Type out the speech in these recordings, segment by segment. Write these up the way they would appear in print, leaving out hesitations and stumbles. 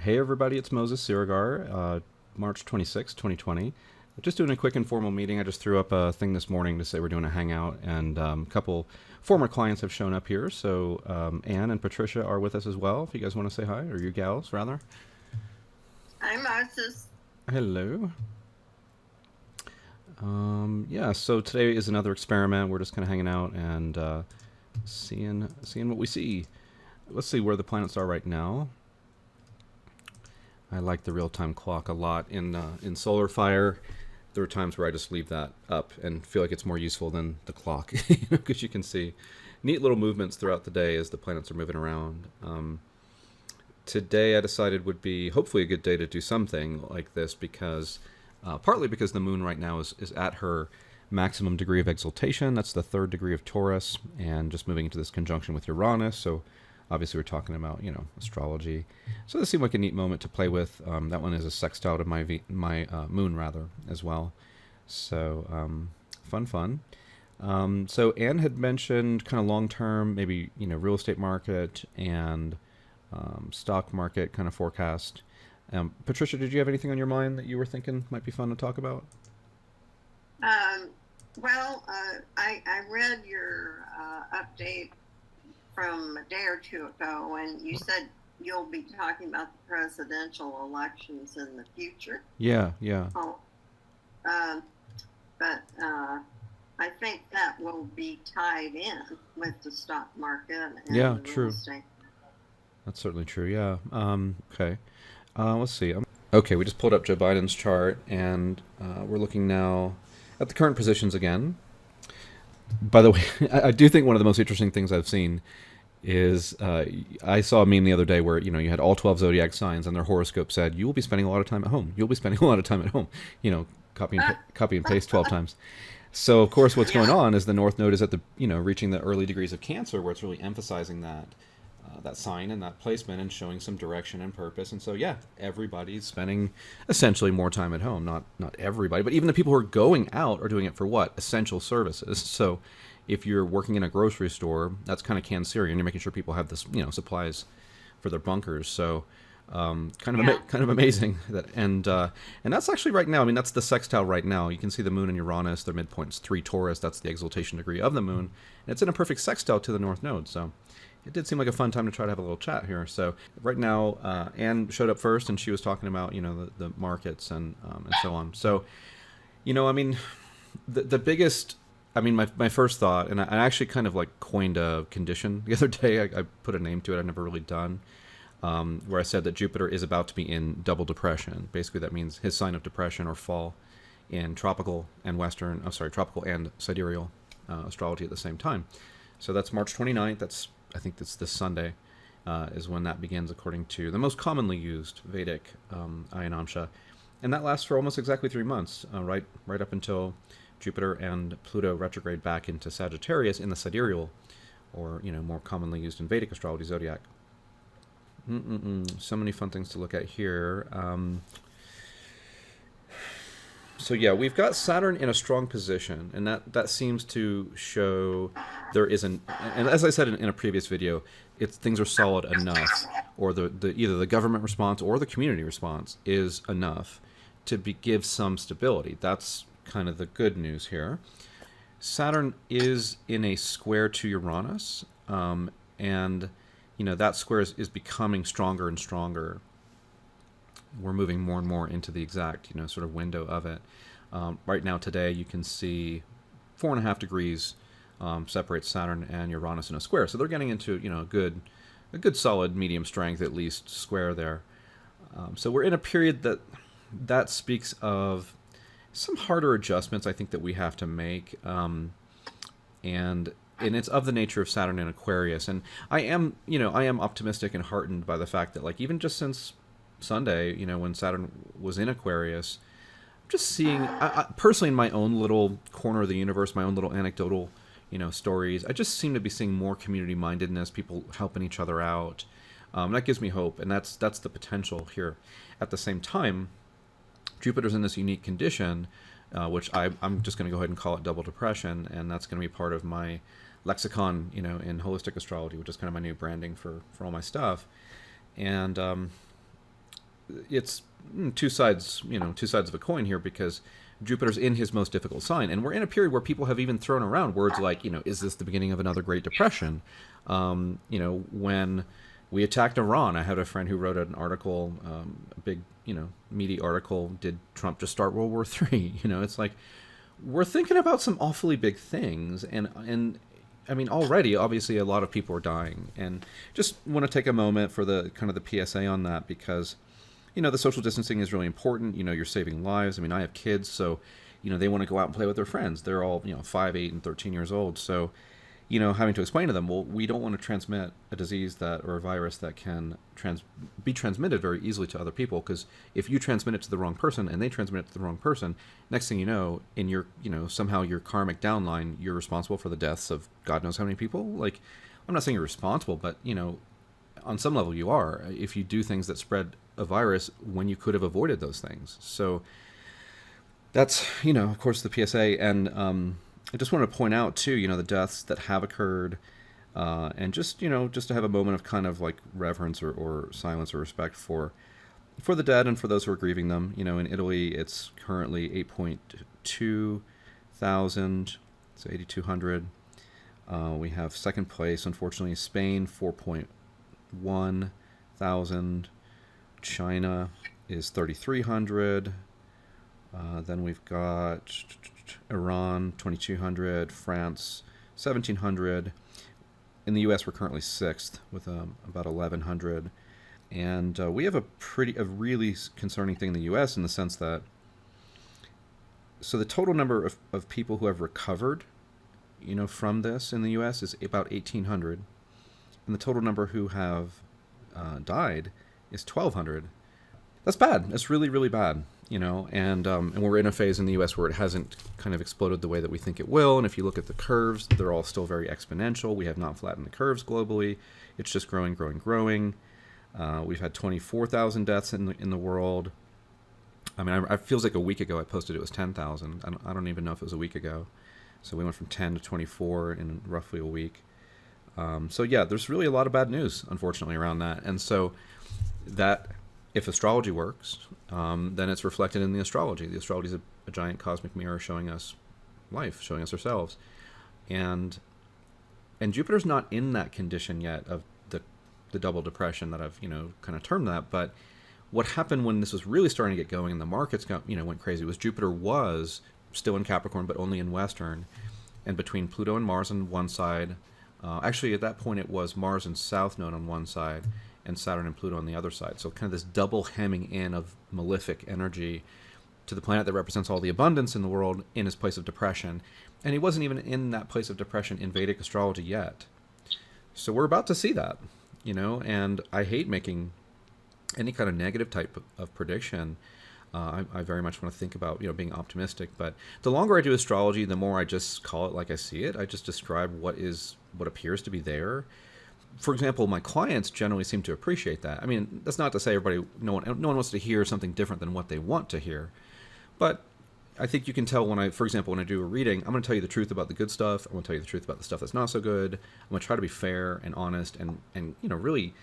Hey everybody, it's Moses Siregar, March 26, 2020. Just doing a quick informal meeting. I just threw up a thing this morning to say we're doing a hangout, and a couple former clients have shown up here. So Anne and Patricia are with us as well. If you guys want to say hi, or you gals rather. Hi, Moses. Hello. Yeah, so today is another experiment. We're just kind of hanging out and seeing what we see. Let's see where the planets are right now. I like the real-time clock a lot in Solar Fire. There are times where I just leave that up and feel like it's more useful than the clock, because you can see neat little movements throughout the day as the planets are moving around. Today I decided would be hopefully a good day to do something like this because partly because the moon right now is at her maximum degree of exaltation. That's the third degree of Taurus, and just moving into this conjunction with Uranus. So obviously we're talking about astrology. So this seemed like a neat moment to play with. That one is a sextile to my moon rather as well. So fun. So Anne had mentioned kind of long term, maybe real estate market and stock market kind of forecast. Patricia, did you have anything on your mind that you were thinking might be fun to talk about? Um, I read your update from a day or two ago, and you said you'll be talking about the presidential elections in the future. Yeah. Oh, um, but I think that will be tied in with the stock market and Yeah, the real true. estate. That's certainly true. Yeah. Okay. Let's see. Okay, we just pulled up Joe Biden's chart, and we're looking now at the current positions again. By the way, I do think one of the most interesting things I've seen is I saw a meme the other day where you had all 12 zodiac signs, and their horoscope said you will be spending a lot of time at home. You'll be spending a lot of time at home. Copy and paste 12 times. So of course, what's going Yeah, on is the North Node is at the reaching the early degrees of Cancer, where it's really emphasizing that sign and that placement and showing some direction and purpose. And so yeah, everybody's spending essentially more time at home. Not everybody, but even the people who are going out are doing it for what? Essential services. So if you're working in a grocery store, that's kind of Cancerian. You're making sure people have this supplies for their bunkers. So yeah, kind of amazing that, and that's actually right now. I mean, that's the sextile right now. You can see the moon and Uranus. Their midpoint's 3 Taurus. That's the exaltation degree of the moon, and it's in a perfect sextile to the North Node. So it did seem like a fun time to try to have a little chat here. So right now, Anne showed up first, and she was talking about the markets and so on. So I mean, the biggest. I mean, my first thought, and I actually kind of like coined a condition the other day. I put a name to it. I've never really done. Where I said that Jupiter is about to be in double depression. Basically, that means his sign of depression or fall in tropical and western. Oh, sorry, tropical and sidereal astrology at the same time. So that's March 29th. I think that's this Sunday is when that begins, according to the most commonly used Vedic Ayanamsha, and that lasts for almost exactly 3 months, right up until Jupiter and Pluto retrograde back into Sagittarius in the sidereal, or more commonly used in Vedic astrology zodiac. So many fun things to look at here. So yeah, we've got Saturn in a strong position, and that seems to show there isn't. And as I said in a previous video, it's things are solid enough, or the either the government response or the community response is enough to give some stability. That's kind of the good news here. Saturn is in a square to Uranus, and that square is becoming stronger and stronger. We're moving more and more into the exact sort of window of it. Right now today you can see 4.5 degrees separates Saturn and Uranus in a square, so they're getting into a good solid medium strength at least square there. So we're in a period that speaks of some harder adjustments I think that we have to make, and it's of the nature of Saturn in Aquarius. And I am optimistic and heartened by the fact that, like, even just since Sunday, when Saturn was in Aquarius, I'm just seeing, personally in my own little corner of the universe, my own little anecdotal, stories, I just seem to be seeing more community mindedness, people helping each other out. That gives me hope, and that's the potential here. At the same time, Jupiter's in this unique condition, which I'm just going to go ahead and call it double depression, and that's going to be part of my lexicon, in holistic astrology, which is kind of my new branding for all my stuff. And it's two sides, two sides of a coin here, because Jupiter's in his most difficult sign, and we're in a period where people have even thrown around words like, is this the beginning of another Great Depression? When we attacked Iran, I had a friend who wrote an article, a big, meaty article. Did Trump just start World War III? It's like we're thinking about some awfully big things, and I mean, already, obviously, a lot of people are dying, and just want to take a moment for the kind of the PSA on that, because the social distancing is really important. You're saving lives. I mean, I have kids, so they want to go out and play with their friends. They're all 5, 8, and 13 years old, so having to explain to them, well, we don't want to transmit a disease or a virus that can be transmitted very easily to other people, because if you transmit it to the wrong person and they transmit it to the wrong person, next thing you know, in your, somehow your karmic downline, you're responsible for the deaths of God knows how many people. Like, I'm not saying you're responsible, but, on some level you are, if you do things that spread a virus when you could have avoided those things. So that's, of course, the PSA. And, I just want to point out too, the deaths that have occurred, and just to have a moment of kind of like reverence or silence or respect for the dead and for those who are grieving them. In Italy, it's currently 8.2 thousand, so 8,200. We have second place, unfortunately, Spain, 4.1 thousand. China is 3,300. Then we've got Iran, 2,200, France, 1,700. In the U.S., we're currently 6th with about 1,100. And we have a really concerning thing in the U.S. in the sense that, so the total number of people who have recovered, from this in the U.S. is about 1,800. And the total number who have died is 1,200. That's bad. That's really, really bad. And we're in a phase in the U.S. where it hasn't kind of exploded the way that we think it will. And if you look at the curves, they're all still very exponential. We have not flattened the curves globally. It's just growing, growing, growing. We've had 24,000 deaths in the world. I mean, it feels like a week ago I posted it was 10,000. I don't even know if it was a week ago. So we went from 10 to 24 in roughly a week. So yeah, there's really a lot of bad news, unfortunately, around that. And so that, if astrology works, then it's reflected in the astrology. The astrology is a giant cosmic mirror showing us life, showing us ourselves. And Jupiter's not in that condition yet of the double depression that I've, kind of termed that. But what happened when this was really starting to get going and the markets went crazy was Jupiter was still in Capricorn, but only in Western. And between Pluto and Mars on one side, actually at that point it was Mars and South Node on one side, and Saturn and Pluto on the other side. So kind of this double hemming in of malefic energy to the planet that represents all the abundance in the world in his place of depression. And he wasn't even in that place of depression in Vedic astrology yet. So we're about to see that, and I hate making any kind of negative type of prediction. I very much want to think about, being optimistic. But the longer I do astrology, the more I just call it like I see it. I just describe what appears to be there. For example, my clients generally seem to appreciate that. I mean, that's not to say no one wants to hear something different than what they want to hear. But I think you can tell when I do a reading, I'm going to tell you the truth about the good stuff. I'm going to tell you the truth about the stuff that's not so good. I'm going to try to be fair and honest and really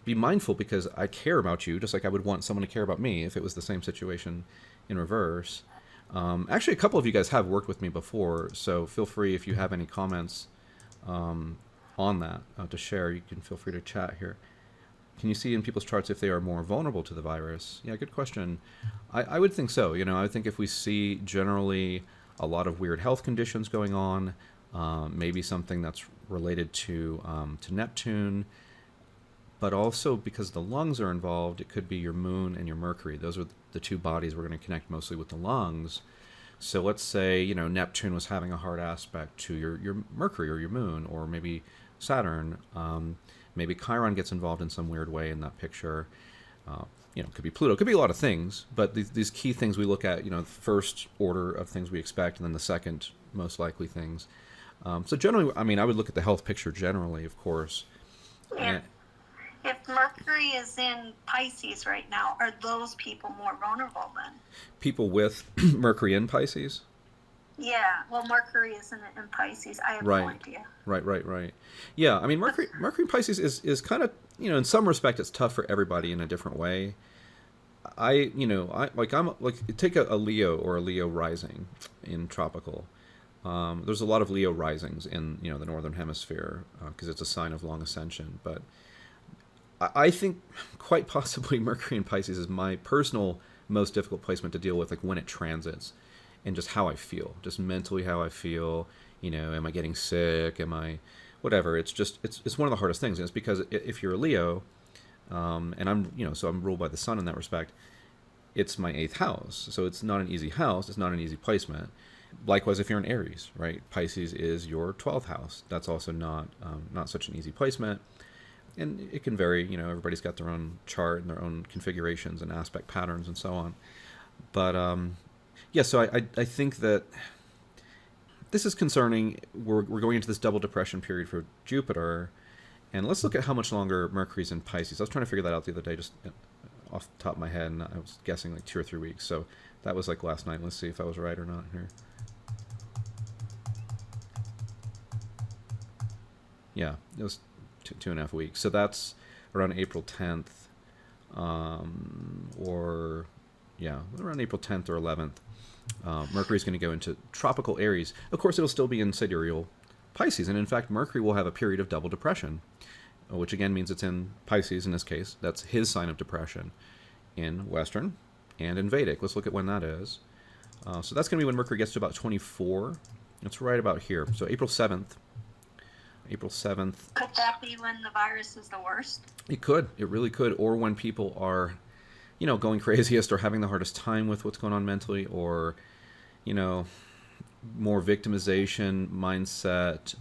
be mindful, because I care about you just like I would want someone to care about me if it was the same situation in reverse. Actually, a couple of you guys have worked with me before, so feel free if you have any comments on that to share. You can feel free to chat here. Can you see in people's charts if they are more vulnerable to the virus? Yeah, good question. I would think so. I think if we see generally a lot of weird health conditions going on, maybe something that's related to Neptune, but also because the lungs are involved, it could be your moon and your Mercury. Those are the two bodies we're going to connect mostly with the lungs. So let's say, Neptune was having a hard aspect to your Mercury or your moon, or maybe Saturn. Maybe Chiron gets involved in some weird way in that picture. It could be Pluto. It could be a lot of things, but these key things we look at, the first order of things we expect, and then the second most likely things. So generally, I would look at the health picture generally, of course. If Mercury is in Pisces right now, are those people more vulnerable then? People with Mercury in Pisces? Yeah, well, Mercury isn't in Pisces. I have no idea. Right. Yeah, Mercury in Pisces is kind of, in some respect, it's tough for everybody in a different way. I'm like, take a Leo or a Leo rising in tropical. There's a lot of Leo risings in, the northern hemisphere because it's a sign of long ascension. But I think quite possibly Mercury in Pisces is my personal most difficult placement to deal with, like when it transits, and just how I feel, just mentally how I feel. Am I getting sick? Am I whatever? It's one of the hardest things, and it's because if you're a Leo, and so I'm ruled by the sun in that respect. It's my eighth house, so it's not an easy house. It's not an easy placement. Likewise, if you're an Aries, right? Pisces is your 12th house. That's also not such an easy placement, and it can vary. Everybody's got their own chart and their own configurations and aspect patterns and so on. But yeah, so I think that this is concerning. We're going into this double depression period for Jupiter. And let's look at how much longer Mercury's in Pisces. I was trying to figure that out the other day, just off the top of my head, and I was guessing like 2 or 3 weeks. So that was like last night. Let's see if I was right or not here. Yeah, it was 2.5 weeks. So that's around April 10th, or yeah, around April 10th or 11th. Mercury's going to go into tropical Aries. Of course, it'll still be in sidereal Pisces, and in fact, Mercury will have a period of double depression, which again means it's in Pisces in this case. That's his sign of depression in Western and in Vedic. Let's look at when that is. So that's going to be when Mercury gets to about 24. It's right about here. So April 7th. April 7th. Could that be when the virus is the worst? It could. It really could. Or when people are, going craziest or having the hardest time with what's going on mentally, or, more victimization mindset.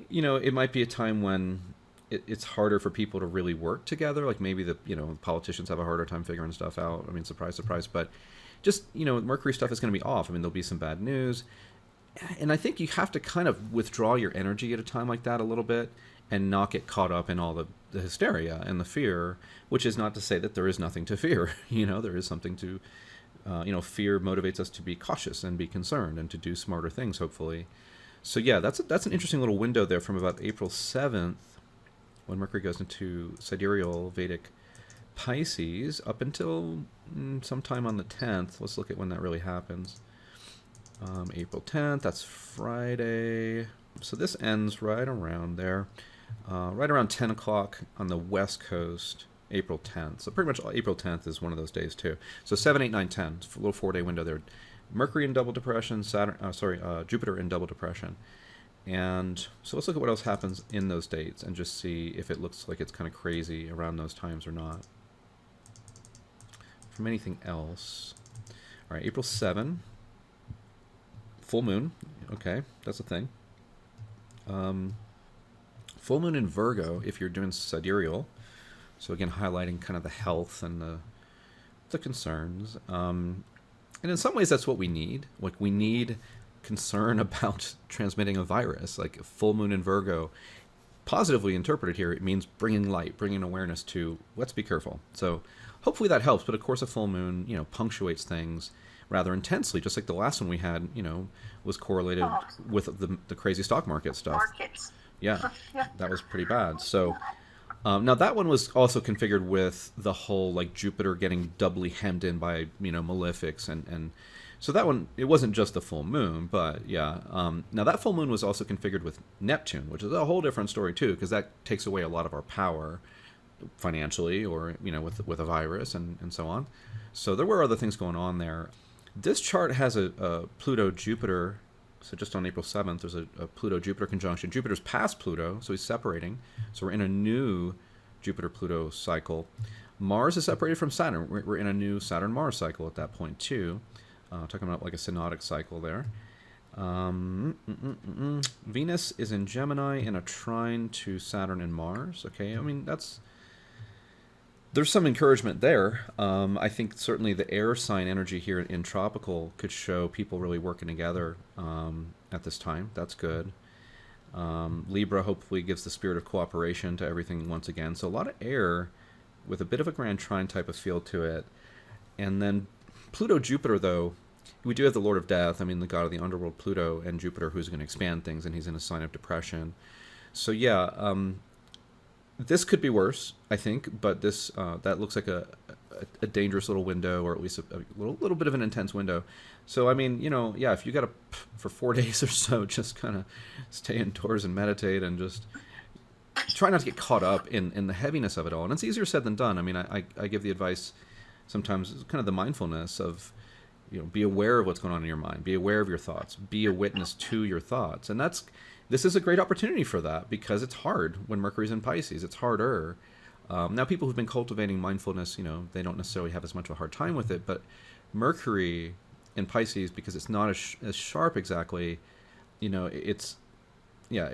It might be a time when it's harder for people to really work together. Like maybe the politicians have a harder time figuring stuff out. I mean, surprise, surprise. But just Mercury stuff is going to be off. I mean, there'll be some bad news, and I think you have to kind of withdraw your energy at a time like that a little bit and not get caught up in all the hysteria and the fear. Which is not to say that there is nothing to fear. There is something to. Fear motivates us to be cautious and be concerned and to do smarter things, hopefully. So yeah, that's an interesting little window there from about April 7th, when Mercury goes into sidereal Vedic Pisces, up until sometime on the 10th. Let's look at when that really happens. April 10th, that's Friday. So this ends right around there, right around 10 o'clock on the West Coast. April 10th. So pretty much April 10th is one of those days too. So 7, 8, 9, 10. It's a little 4-day window there. Mercury in double depression, Jupiter in double depression. And so let's look at what else happens in those dates and just see if it looks like it's kind of crazy around those times or not. From anything else. All right, April 7. Full moon. Okay, that's a thing. Full moon in Virgo if you're doing sidereal. So again, highlighting kind of the health and the concerns. And in some ways, that's what we need. Like we need concern about transmitting a virus. Like full moon in Virgo, positively interpreted here, it means bringing light, bringing awareness to let's be careful. So hopefully that helps. But of course, a full moon, punctuates things rather intensely, just like the last one we had, was correlated with the crazy stock market stuff. Markets. Yeah, that was pretty bad. So. Now that one was also configured with the whole like Jupiter getting doubly hemmed in by malefics and so that one, it wasn't just the full moon, but yeah. Now that full moon was also configured with Neptune, which is a whole different story too, because that takes away a lot of our power financially or with a virus and so on. So there were other things going on there. This chart has a Pluto Jupiter. So just on April 7th, there's a Pluto-Jupiter conjunction. Jupiter's past Pluto, so he's separating. So we're in a new Jupiter-Pluto cycle. Mars is separated from Saturn. We're in a new Saturn-Mars cycle at that point, too. Talking about like a synodic cycle there. Venus is in Gemini in a trine to Saturn and Mars. Okay, I mean, there's some encouragement there. I think certainly the air sign energy here in tropical could show people really working together at this time. That's good. Libra hopefully gives the spirit of cooperation to everything once again. So a lot of air with a bit of a grand trine type of feel to it. And then Pluto-Jupiter, though, we do have the Lord of Death. I mean, the god of the underworld, Pluto, and Jupiter, who's going to expand things, and he's in a sign of depression. So yeah, this could be worse, I think, but this that looks like a a dangerous little window, or at least a little bit of an intense window. So, I mean, yeah, if you got to, for 4 days or so, just kind of stay indoors and meditate and just try not to get caught up in the heaviness of it all. And it's easier said than done. I mean, I give the advice sometimes, kind of the mindfulness of, be aware of what's going on in your mind, be aware of your thoughts, be a witness to your thoughts. And this is a great opportunity for that, because it's hard when Mercury's in Pisces. It's harder. Now, people who've been cultivating mindfulness, they don't necessarily have as much of a hard time with it, but Mercury in Pisces, because it's not as sharp exactly, it's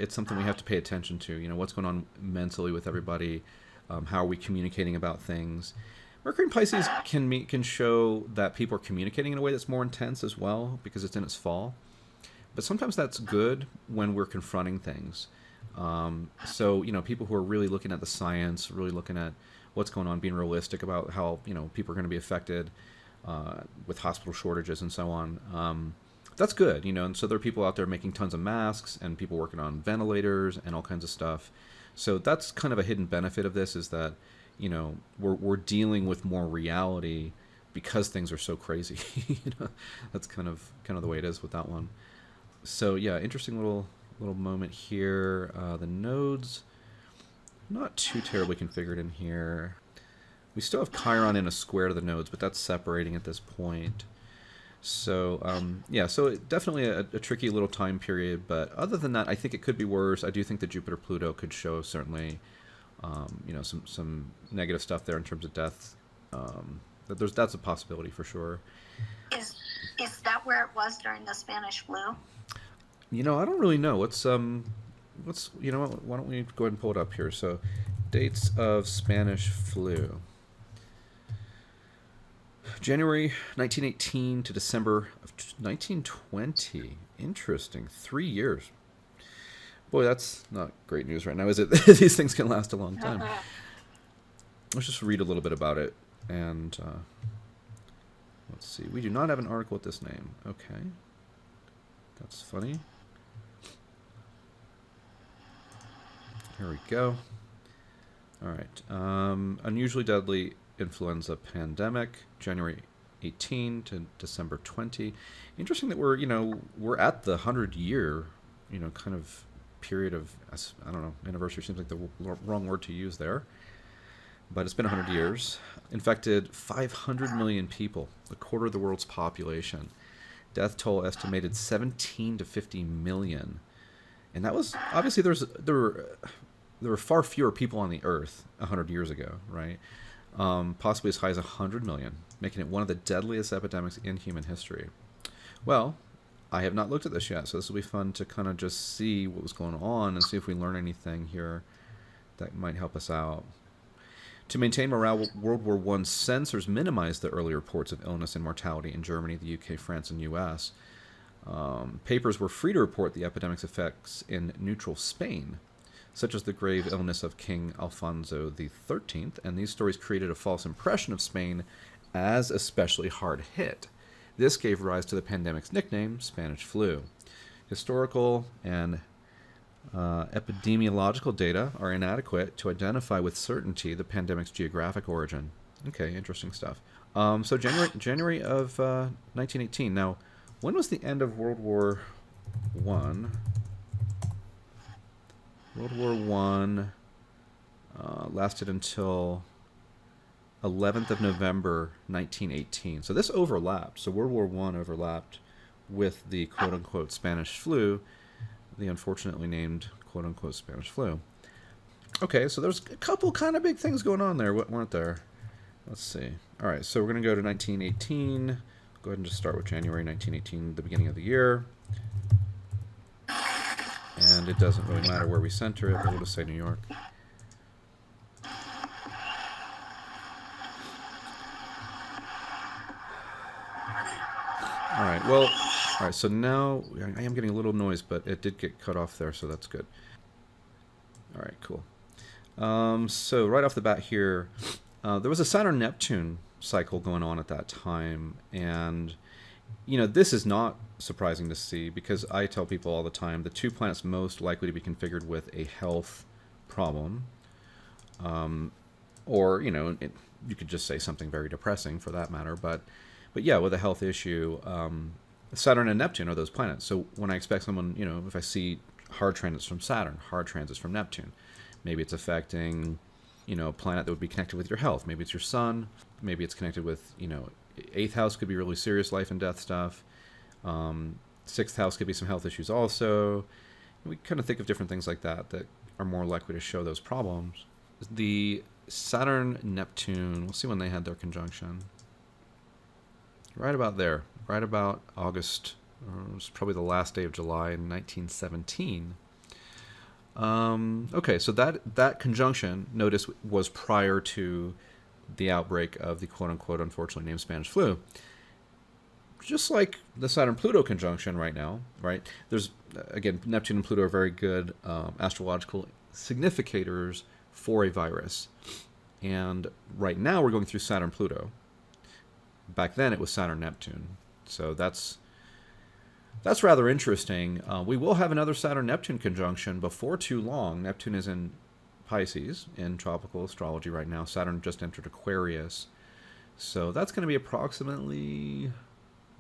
something we have to pay attention to. What's going on mentally with everybody, how are we communicating about things. Mercury in Pisces can show that people are communicating in a way that's more intense as well, because it's in its fall. But sometimes that's good when we're confronting things. So, people who are really looking at the science, really looking at what's going on, being realistic about how, people are going to be affected with hospital shortages and so on. That's good, and so there are people out there making tons of masks and people working on ventilators and all kinds of stuff. So that's kind of a hidden benefit of this, is that, we're dealing with more reality because things are so crazy. That's kind of the way it is with that one. So yeah, interesting little moment here. The nodes, not too terribly configured in here. We still have Chiron in a square to the nodes, but that's separating at this point. So yeah, so definitely a tricky little time period. But other than that, I think it could be worse. I do think that Jupiter-Pluto could show certainly, some negative stuff there in terms of death. That's a possibility for sure. Is that where it was during the Spanish flu? I don't really know. Why don't we go ahead and pull it up here? So, dates of Spanish flu. January 1918 to December of 1920. Interesting. 3 years. Boy, that's not great news right now, is it? These things can last a long time. Let's just read a little bit about it. And let's see. We do not have an article with this name. Okay. That's funny. Here we go. All right. Unusually deadly influenza pandemic, January 18 to December 20. Interesting that we're at the 100-year, kind of period of, I don't know, anniversary seems like the wrong word to use there. But it's been 100 years. Infected 500 million people, a quarter of the world's population. Death toll estimated 17 to 50 million. And that was, obviously, there were far fewer people on the Earth 100 years ago, right? Possibly as high as 100 million, making it one of the deadliest epidemics in human history. Well, I have not looked at this yet, so this will be fun to kind of just see what was going on and see if we learn anything here that might help us out. To maintain morale, World War I censors minimized the early reports of illness and mortality in Germany, the UK, France, and US. Papers were free to report the epidemic's effects in neutral Spain, such as the grave illness of King Alfonso XIII, and these stories created a false impression of Spain as especially hard hit. This gave rise to the pandemic's nickname, Spanish flu. Historical and epidemiological data are inadequate to identify with certainty the pandemic's geographic origin. Okay, interesting stuff. So January of 1918. Now, when was the end of World War One? World War One lasted until 11th of November 1918. So this overlapped. So World War One overlapped with the quote-unquote Spanish flu, the unfortunately named quote-unquote Spanish flu. Okay, so there's a couple kind of big things going on there, weren't there? Let's see. All right, so we're going to go to 1918. Go ahead and just start with January 1918, the beginning of the year. And it doesn't really matter where we center it, but we'll just say New York. All right, well, all right, so now I am getting a little noise, but it did get cut off there, so that's good. All right, cool. So right off the bat here, there was a Saturn-Neptune cycle going on at that time, and this is not surprising to see, because I tell people all the time the two planets most likely to be configured with a health problem, or you could just say something very depressing for that matter. But yeah, with a health issue, Saturn and Neptune are those planets. So when I expect someone, if I see hard transits from Saturn, hard transits from Neptune, maybe it's affecting, a planet that would be connected with your health. Maybe it's your sun. Maybe it's connected with, eighth house could be really serious life and death stuff. Sixth house could be some health issues also. We kind of think of different things like that are more likely to show those problems. The Saturn-Neptune, we'll see when they had their conjunction. Right about there. Right about August, it was probably the last day of July in 1917. Okay, so that conjunction, notice, was prior to the outbreak of the quote-unquote unfortunately named Spanish flu. Just like the Saturn-Pluto conjunction right now, right? There's, again, Neptune and Pluto are very good astrological significators for a virus. And right now we're going through Saturn-Pluto. Back then it was Saturn-Neptune. So that's rather interesting. We will have another Saturn-Neptune conjunction before too long. Neptune is in Pisces in tropical astrology right now. Saturn just entered Aquarius. So that's going to be approximately,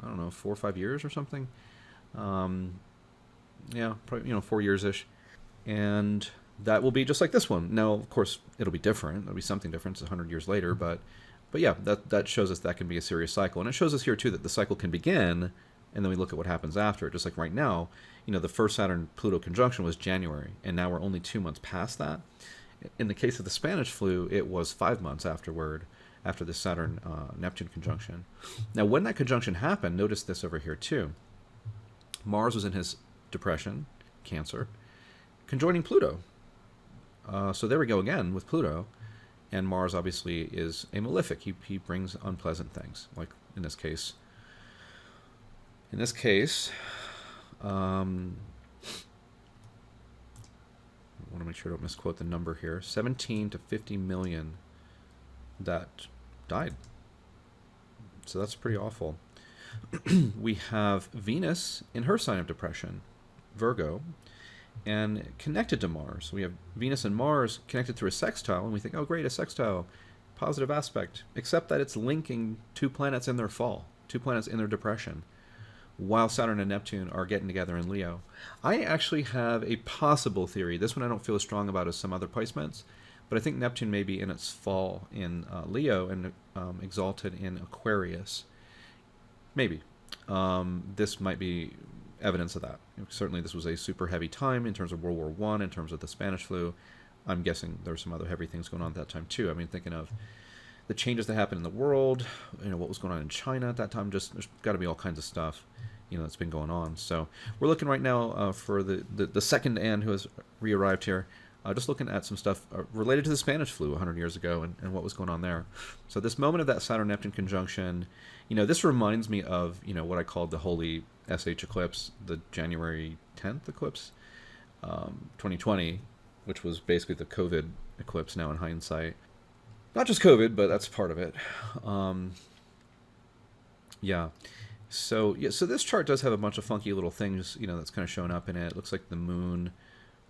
I don't know, 4 or 5 years or something. Yeah, probably, 4 years-ish. And that will be just like this one. Now, of course, it'll be different. It'll be something different. It's 100 years later. But yeah, that shows us that can be a serious cycle. And it shows us here, too, that the cycle can begin, and then we look at what happens after. Just like right now, the first Saturn-Pluto conjunction was January, and now we're only 2 months past that. In the case of the Spanish flu, it was 5 months afterward, after the Saturn-Neptune conjunction. Now, when that conjunction happened, notice this over here, too. Mars was in his depression, Cancer, conjoining Pluto. So there we go again with Pluto. And Mars, obviously, is a malefic. He brings unpleasant things, like in this case. I want to make sure I don't misquote the number here. 17 to 50 million that died. So that's pretty awful. We have Venus in her sign of depression, Virgo, and connected to Mars. We have Venus and Mars connected through a sextile, and we think, oh great, a sextile, positive aspect, except that it's linking two planets in their fall, two planets in their depression, while Saturn and Neptune are getting together in Leo. I actually have a possible theory. This one I don't feel as strong about as some other placements, but I think Neptune may be in its fall in Leo and exalted in Aquarius. Maybe. This might be evidence of that. Certainly this was a super heavy time in terms of World War I, in terms of the Spanish flu. I'm guessing there were some other heavy things going on at that time too. I mean, thinking of the changes that happened in the world, what was going on in China at that time, just there's got to be all kinds of stuff, that's been going on. So we're looking right now for the second Anne who has re-arrived here, just looking at some stuff related to the Spanish flu 100 years ago and what was going on there. So this moment of that Saturn-Neptune conjunction, this reminds me of, what I called the holy SH eclipse, the January 10th eclipse, 2020, which was basically the COVID eclipse now in hindsight. Not just COVID, but that's part of it. Yeah. So this chart does have a bunch of funky little things, that's kind of showing up in it. It looks like the moon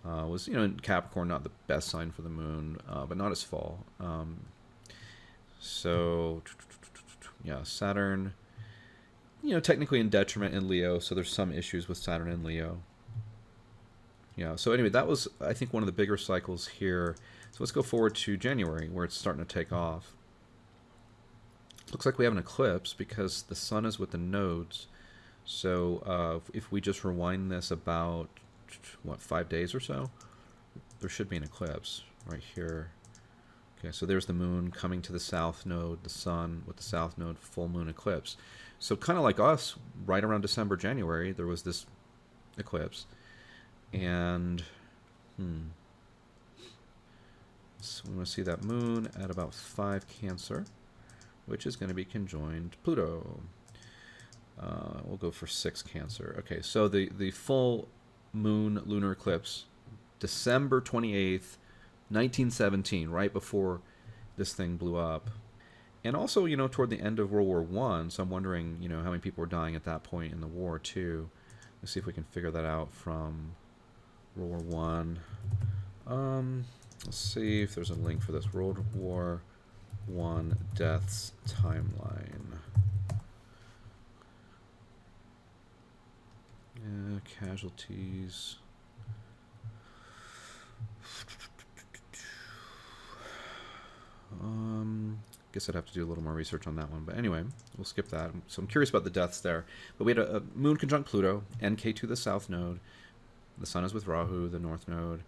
was, in Capricorn, not the best sign for the moon, but not its fall. So, yeah, Saturn, technically in detriment in Leo, so there's some issues with Saturn in Leo. Yeah, so anyway, that was, I think, one of the bigger cycles here. So let's go forward to January, where it's starting to take off. Looks like we have an eclipse because the sun is with the nodes. So if we just rewind this about, 5 days or so, there should be an eclipse right here. Okay, so there's the moon coming to the south node, the sun with the south node, full moon eclipse. So kind of like us, right around December, January, there was this eclipse. And, so we want to see that moon at about 5 Cancer, which is going to be conjoined Pluto. We'll go for 6 Cancer. Okay, so the full moon lunar eclipse, December 28th, 1917, right before this thing blew up. And also, toward the end of World War I, so I'm wondering, how many people were dying at that point in the war, too. Let's see if we can figure that out from World War I. Let's see if there's a link for this. World War 1 deaths timeline. Casualties. Guess I'd have to do a little more research on that one. But anyway, we'll skip that. So I'm curious about the deaths there. But we had a moon conjunct Pluto, NK2 the south node. The sun is with Rahu, the north node.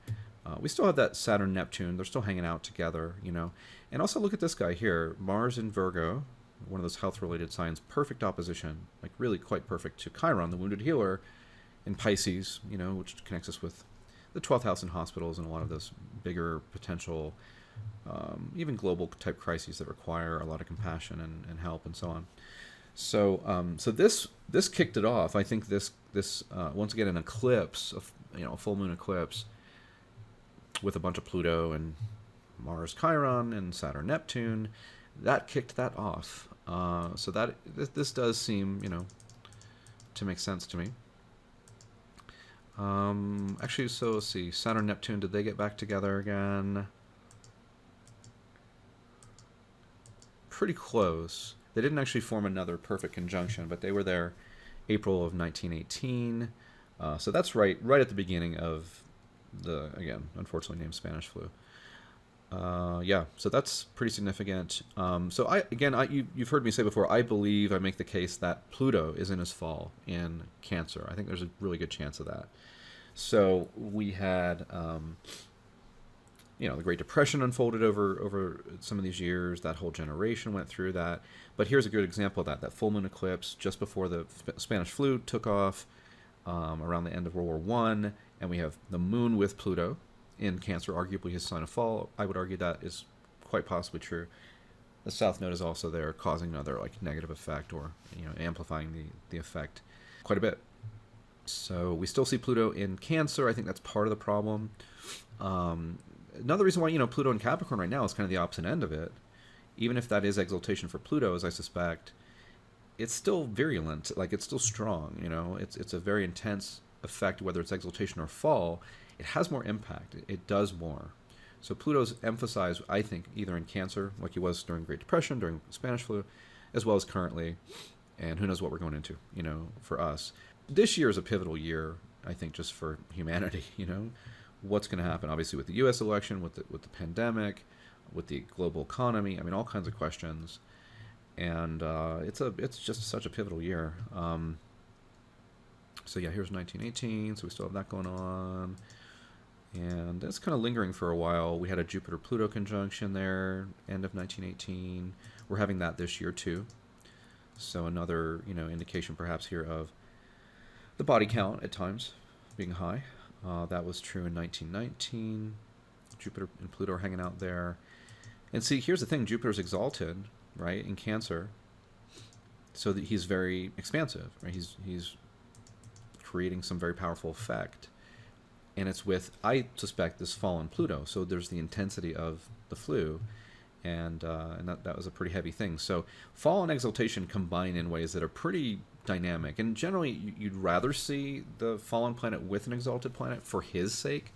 We still have that Saturn-Neptune. They're still hanging out together, you know. And also look at this guy here. Mars in Virgo, one of those health-related signs. Perfect opposition, like really quite perfect to Chiron, the wounded healer, in Pisces, you know, which connects us with the 12th house in hospitals and a lot of those bigger potential, even global type crises that require a lot of compassion and help and so on. So so this kicked it off. I think this once again an eclipse, a full moon eclipse with a bunch of Pluto and Mars Chiron and Saturn Neptune, that kicked that off. So that this does seem, you know, to make sense to me. Actually, so let's see. Saturn Neptune, did they get back together again? Pretty close. They didn't actually form another perfect conjunction, but they were there April of 1918. So that's right at the beginning of the, again, unfortunately named Spanish flu. Yeah, so that's pretty significant. So you've heard me say before, I believe, I make the case that Pluto is in his fall in Cancer. I think there's a really good chance of that. So we had, the Great Depression unfolded over some of these years. That whole generation went through that. But here's a good example of that. That full moon eclipse just before the Spanish flu took off, around the end of World War I. And we have the moon with Pluto in Cancer, arguably his sign of fall. I would argue that is quite possibly true. The south node is also there, causing another negative effect, or amplifying the effect quite a bit. So we still see Pluto in Cancer. I think that's part of the problem. Another reason why Pluto in Capricorn right now is kind of the opposite end of it. Even if that is exaltation for Pluto, as I suspect, it's still virulent. It's still strong. It's a very intense effect, whether it's exaltation or fall. It has more impact. It does more. So Pluto's emphasized, I think, either in Cancer, like he was during Great Depression, during Spanish flu, as well as currently, and who knows what we're going into, for us. This year is a pivotal year, I think, just for humanity, What's going to happen, obviously, with the U.S. election, with the pandemic, with the global economy, all kinds of questions. And it's just such a pivotal year. So yeah, here's 1918, so we still have that going on. And it's kind of lingering for a while. We had a Jupiter-Pluto conjunction there, end of 1918. We're having that this year too. So another, indication perhaps here of the body count at times being high. That was true in 1919. Jupiter and Pluto are hanging out there. And see, here's the thing. Jupiter's exalted, right, in Cancer. So that he's very expansive, right? He's creating some very powerful effect. And it's with, I suspect, this fallen Pluto. So there's the intensity of the flu, and that was a pretty heavy thing. So fall and exaltation combine in ways that are pretty dynamic. And generally, you'd rather see the fallen planet with an exalted planet for his sake.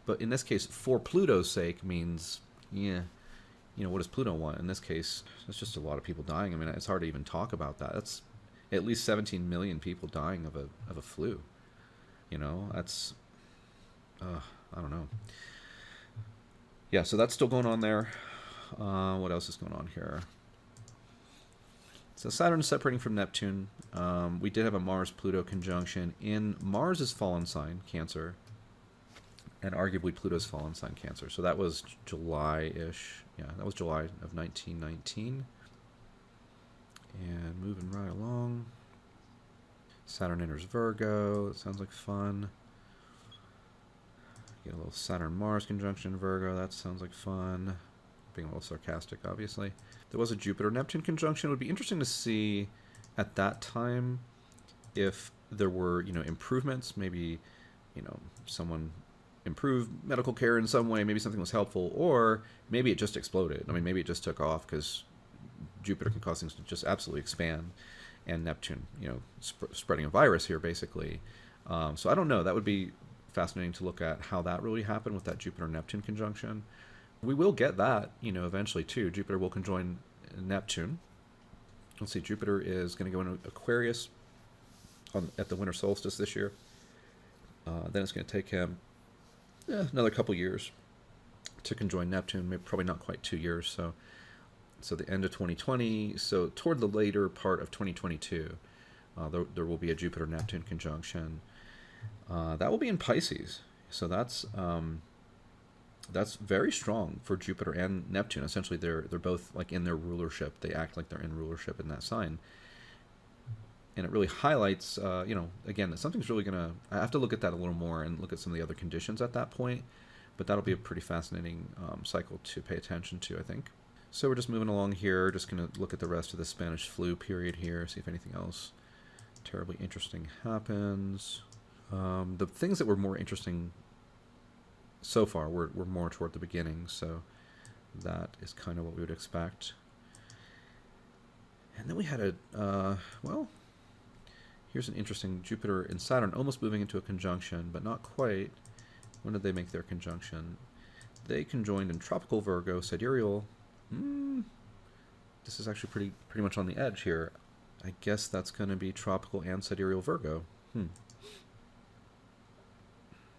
But in this case, for Pluto's sake means, what does Pluto want? In this case, it's just a lot of people dying. It's hard to even talk about that. That's at least 17 million people dying of a flu. That's... I don't know. Yeah, so that's still going on there. What else is going on here? So Saturn is separating from Neptune. We did have a Mars-Pluto conjunction in Mars' fallen sign, Cancer, and arguably Pluto's fallen sign, Cancer. So that was July-ish. Yeah, that was July of 1919. And moving right along. Saturn enters Virgo. That sounds like fun. Get a little Saturn-Mars conjunction in Virgo. That sounds like fun. Being a little sarcastic, obviously. There was a Jupiter-Neptune conjunction. It would be interesting to see at that time if there were, improvements. Maybe, someone improved medical care in some way. Maybe something was helpful. Or maybe it just exploded. Maybe it just took off because Jupiter can cause things to just absolutely expand. And Neptune, spreading a virus here, basically. So I don't know. That would be fascinating to look at how that really happened with that Jupiter-Neptune conjunction. We will get that, eventually too. Jupiter will conjoin Neptune. Let's see, Jupiter is going to go into Aquarius at the winter solstice this year. Then it's going to take him another couple years to conjoin Neptune, maybe probably not quite 2 years. So the end of 2020, so toward the later part of 2022, there will be a Jupiter-Neptune conjunction. That will be in Pisces. So that's very strong for Jupiter and Neptune. Essentially, they're both like in their rulership. They act like they're in rulership in that sign. And it really highlights, again, that something's really going to... I have to look at that a little more and look at some of the other conditions at that point. But that'll be a pretty fascinating cycle to pay attention to, I think. So we're just moving along here. Just going to look at the rest of the Spanish flu period here, see if anything else terribly interesting happens. The things that were more interesting so far were more toward the beginning, so that is kind of what we would expect. And then we had here's an interesting Jupiter and Saturn almost moving into a conjunction, but not quite. When did they make their conjunction? They conjoined in tropical Virgo, sidereal. This is actually pretty much on the edge here. I guess that's going to be tropical and sidereal Virgo.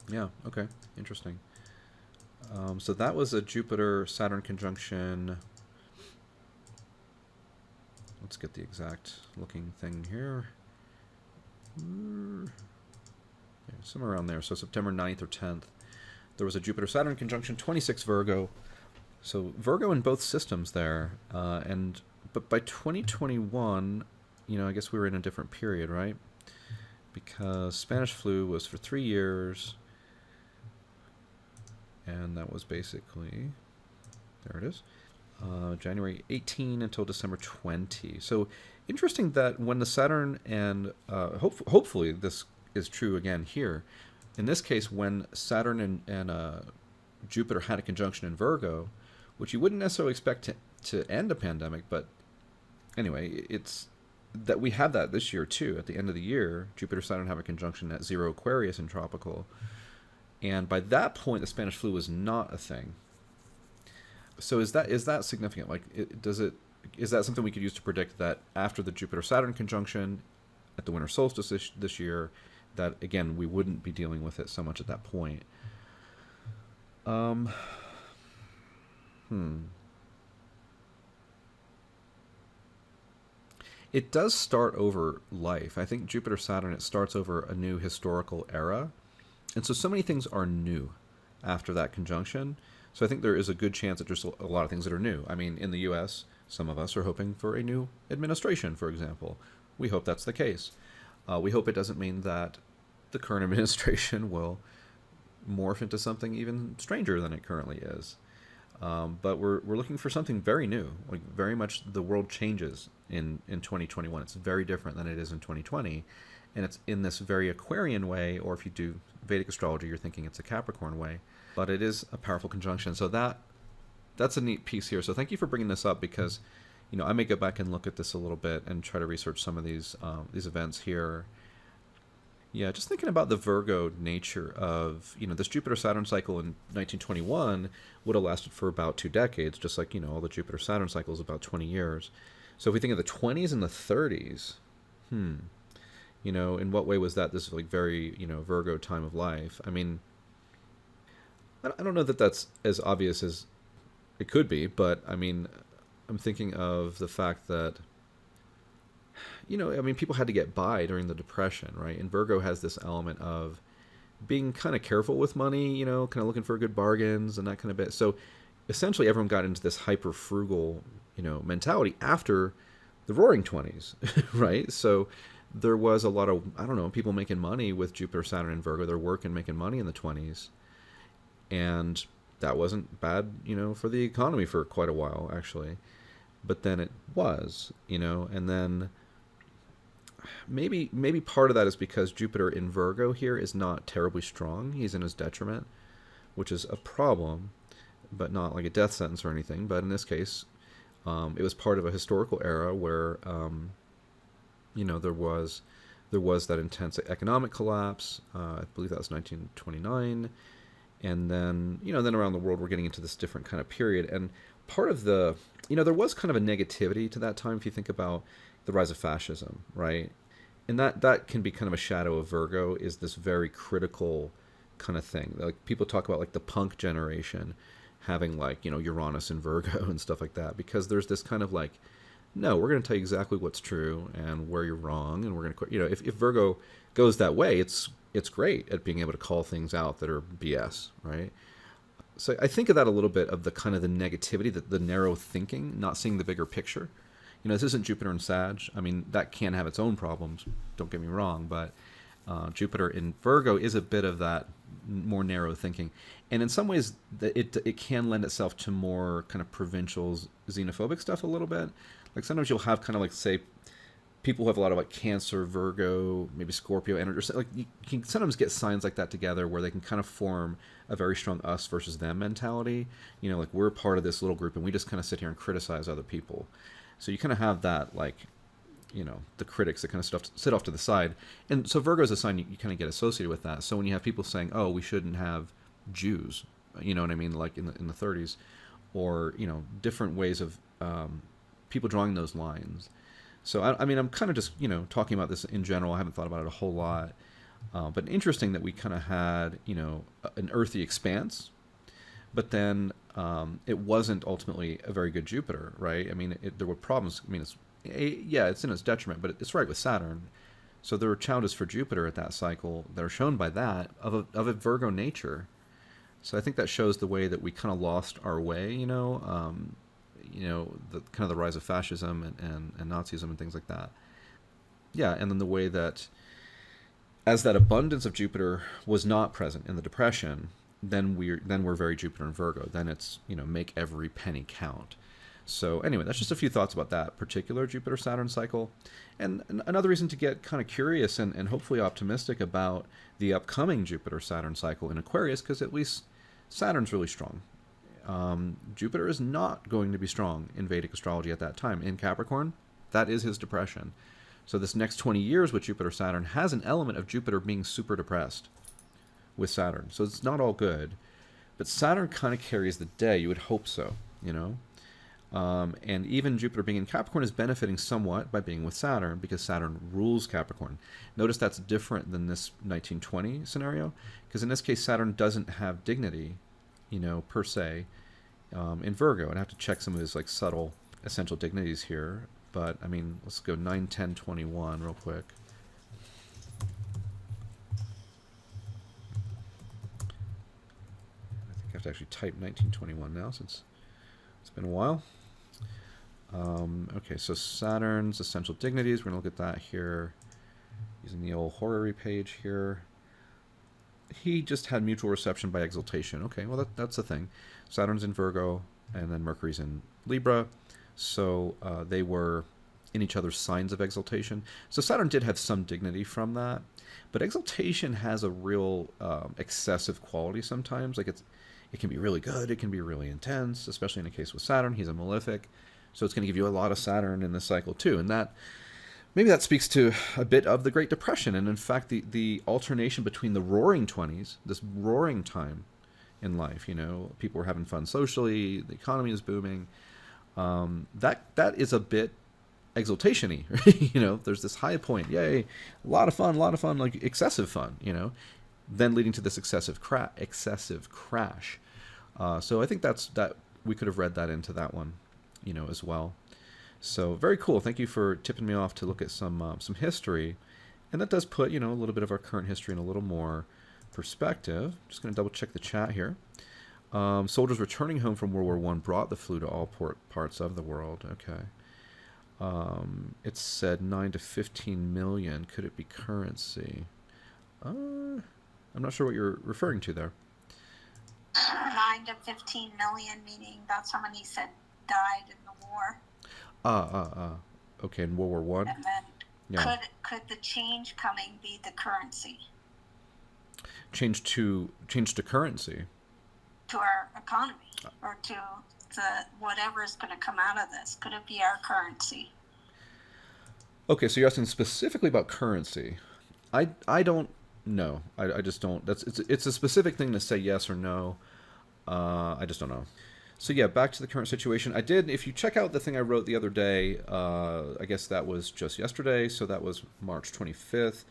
Yeah, okay, interesting. So that was a Jupiter-Saturn conjunction. Let's get the exact looking thing here. Yeah, somewhere around there. So September 9th or 10th. There was a Jupiter-Saturn conjunction, 26 Virgo. So Virgo in both systems there. But by 2021, I guess we were in a different period, right? Because Spanish flu was for 3 years. And that was basically, there it is, January 18 until December 20. So interesting that when the Saturn and, hopefully this is true again here, in this case when Saturn and Jupiter had a conjunction in Virgo, which you wouldn't necessarily expect to end a pandemic, but anyway, it's that we have that this year too. At the end of the year, Jupiter-Saturn have a conjunction at 0 Aquarius in tropical. And by that point, the Spanish flu was not a thing. So is that significant? Like, is that something we could use to predict that after the Jupiter-Saturn conjunction at the winter solstice this year, that again we wouldn't be dealing with it so much at that point? It does start over life. I think Jupiter-Saturn, it starts over a new historical era. And so many things are new after that conjunction. So I think there is a good chance that there's a lot of things that are new. I mean, in the U.S., some of us are hoping for a new administration, for example. We hope that's the case. We hope it doesn't mean that the current administration will morph into something even stranger than it currently is. But we're looking for something very new. Like, very much the world changes in 2021. It's very different than it is in 2020. And it's in this very Aquarian way, or if you do Vedic astrology, you're thinking it's a Capricorn way. But it is a powerful conjunction. So that's a neat piece here. So thank you for bringing this up, because I may go back and look at this a little bit and try to research some of these events here. Yeah, just thinking about the Virgo nature of, this Jupiter-Saturn cycle in 1921 would have lasted for about 2 decades, just like, all the Jupiter-Saturn cycles about 20 years. So if we think of the 20s and the 30s, in what way was that this like very, Virgo time of life? I mean, I don't know that that's as obvious as it could be, but I mean, I'm thinking of the fact that, people had to get by during the Depression, right? And Virgo has this element of being kind of careful with money, kind of looking for good bargains and that kind of bit. So essentially everyone got into this hyper frugal, mentality after the Roaring 20s, right? So there was a lot of, people making money with Jupiter, Saturn, and Virgo. They're working, making money in the 20s. And that wasn't bad, for the economy for quite a while, actually. But then it was, and then maybe part of that is because Jupiter in Virgo here is not terribly strong. He's in his detriment, which is a problem, but not like a death sentence or anything. But in this case, it was part of a historical era where, there was that intense economic collapse. I believe that was 1929. And then, then around the world, we're getting into this different kind of period. And part of the, there was kind of a negativity to that time if you think about the rise of fascism, right? And that can be kind of a shadow of Virgo, is this very critical kind of thing. Like people talk about like the punk generation having like, Uranus and Virgo and stuff like that, because there's this kind of like, no, we're going to tell you exactly what's true and where you're wrong. And we're going to, if Virgo goes that way, it's great at being able to call things out that are BS, right? So I think of that a little bit, of the kind of the negativity, the narrow thinking, not seeing the bigger picture. This isn't Jupiter and Sag. I mean, that can have its own problems, don't get me wrong, but Jupiter in Virgo is a bit of that more narrow thinking. And in some ways, it can lend itself to more kind of provincial, xenophobic stuff a little bit. Like sometimes you'll have kind of like, say, people who have a lot of like Cancer, Virgo, maybe Scorpio energy, or like you can sometimes get signs like that together where they can kind of form a very strong us versus them mentality. Like we're part of this little group and we just kind of sit here and criticize other people. So you kind of have that, like, the critics that kind of sit off to the side. And so Virgo is a sign you kind of get associated with that. So when you have people saying, oh, we shouldn't have Jews, you know what I mean, like in the 30s, or, different ways of people drawing those lines. So, I mean, I'm kind of just, talking about this in general. I haven't thought about it a whole lot. But interesting that we kind of had, an earthy expanse, but then it wasn't ultimately a very good Jupiter, right? I mean, there were problems. I mean, it's in its detriment, but it's right with Saturn. So there were challenges for Jupiter at that cycle that are shown by that of a Virgo nature. So I think that shows the way that we kind of lost our way, the kind of the rise of fascism and Nazism and things like that. Yeah, and then the way that as that abundance of Jupiter was not present in the Depression, then we're very Jupiter and Virgo. Then it's, make every penny count. So anyway, that's just a few thoughts about that particular Jupiter-Saturn cycle. And another reason to get kind of curious and hopefully optimistic about the upcoming Jupiter-Saturn cycle in Aquarius, because at least Saturn's really strong. Jupiter is not going to be strong in Vedic astrology at that time. In Capricorn, that is his depression. So this next 20 years with Jupiter-Saturn has an element of Jupiter being super depressed with Saturn. So it's not all good. But Saturn kind of carries the day. You would hope so, and even Jupiter being in Capricorn is benefiting somewhat by being with Saturn, because Saturn rules Capricorn. Notice that's different than this 1920 scenario, because in this case, Saturn doesn't have dignity, per se, in Virgo. I'd have to check some of his like subtle essential dignities here. But, I mean, let's go 9, 10, 21 real quick. I think I have to actually type 1921 now, since it's been a while. Okay, so Saturn's essential dignities. We're going to look at that here using the old horary page here. He just had mutual reception by exaltation. Okay, well, that's the thing. Saturn's in Virgo, and then Mercury's in Libra. So they were in each other's signs of exaltation. So Saturn did have some dignity from that. But exaltation has a real excessive quality sometimes. Like it can be really good. It can be really intense, especially in a case with Saturn. He's a malefic. So it's going to give you a lot of Saturn in this cycle too. And maybe that speaks to a bit of the Great Depression. And in fact, the alternation between the roaring 20s, this roaring time in life, people were having fun socially, the economy is booming. That is a bit exaltation-y, there's this high point, yay, a lot of fun, like excessive fun, then leading to this excessive crash. So I think that we could have read that into that one, as well. So very cool. Thank you for tipping me off to look at some history, and that does put a little bit of our current history in a little more perspective. Just going to double check the chat here. Soldiers returning home from World War I brought the flu to all parts of the world. Okay. It said 9 to 15 million. Could it be currency? I'm not sure what you're referring to there. 9 to 15 million, meaning that's how many said died in the war. Okay, in World War I? And then could the change coming be the currency? Change to currency? To our economy, or to whatever is going to come out of this. Could it be our currency? Okay, so you're asking specifically about currency. I don't No, I just don't. It's a specific thing to say yes or no. I just don't know. So yeah, back to the current situation. I did. If you check out the thing I wrote the other day, I guess that was just yesterday. So that was March 25th.